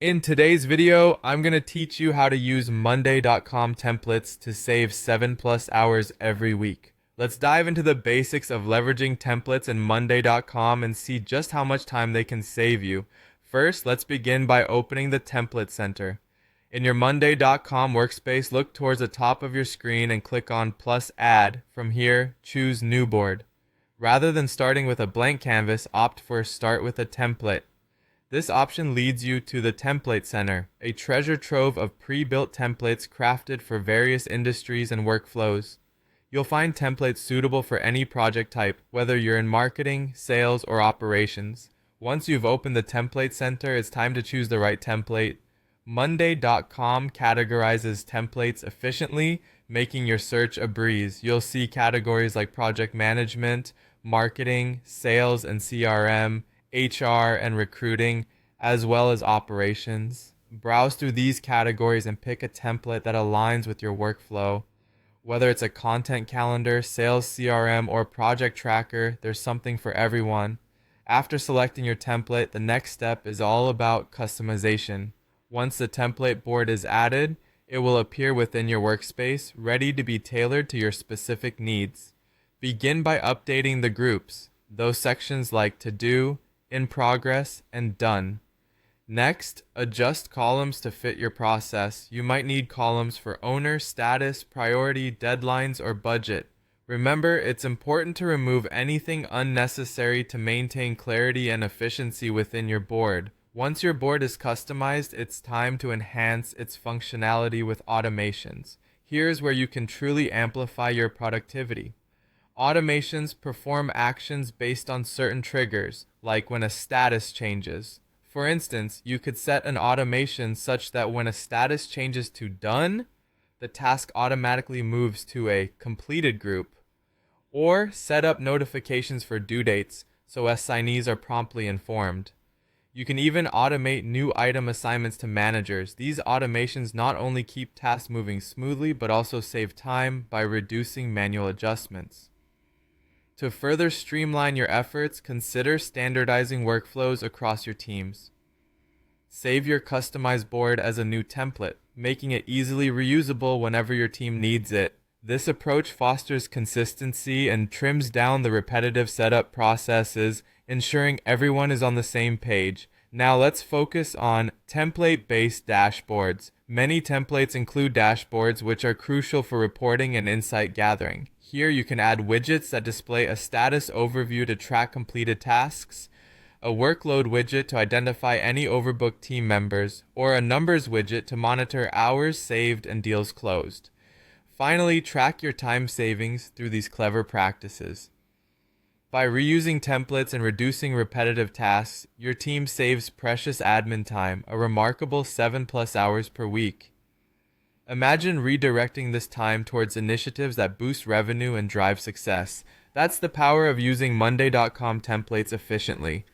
In today's video, I'm going to teach you how to use Monday.com templates to save 7+ hours every week. Let's dive into the basics of leveraging templates in Monday.com and see just how much time they can save you. First, let's begin by opening the Template Center. In your Monday.com workspace, look towards the top of your screen and click on plus Add. From here, choose New Board. Rather than starting with a blank canvas, opt for Start with a Template. This option leads you to the Template Center, a treasure trove of pre-built templates crafted for various industries and workflows. You'll find templates suitable for any project type, whether you're in marketing, sales, or operations. Once you've opened the Template Center, it's time to choose the right template. Monday.com categorizes templates efficiently, making your search a breeze. You'll see categories like project management, marketing, sales and CRM, HR and recruiting, as well as operations. Browse through these categories and pick a template that aligns with your workflow. Whether it's a content calendar, sales CRM, or project tracker, there's something for everyone. After selecting your template, the next step is all about customization. Once the template board is added, it will appear within your workspace, ready to be tailored to your specific needs. Begin by updating the groups, those sections like To Do, In Progress, and Done. Next, adjust columns to fit your process. You might need columns for owner, status, priority, deadlines, or budget. Remember, it's important to remove anything unnecessary to maintain clarity and efficiency within your board. Once your board is customized, it's time to enhance its functionality with automations. Here's where you can truly amplify your productivity. Automations perform actions based on certain triggers, like when a status changes. For instance, you could set an automation such that when a status changes to done, the task automatically moves to a completed group. Or set up notifications for due dates so assignees are promptly informed. You can even automate new item assignments to managers. These automations not only keep tasks moving smoothly, but also save time by reducing manual adjustments. To further streamline your efforts, consider standardizing workflows across your teams. Save your customized board as a new template, making it easily reusable whenever your team needs it. This approach fosters consistency and trims down the repetitive setup processes, ensuring everyone is on the same page. Now let's focus on template-based dashboards. Many templates include dashboards, which are crucial for reporting and insight gathering. Here you can add widgets that display a status overview to track completed tasks, a workload widget to identify any overbooked team members, or a numbers widget to monitor hours saved and deals closed. Finally, track your time savings through these clever practices. By reusing templates and reducing repetitive tasks, your team saves precious admin time, a remarkable 7+ hours per week. Imagine redirecting this time towards initiatives that boost revenue and drive success. That's the power of using Monday.com templates efficiently.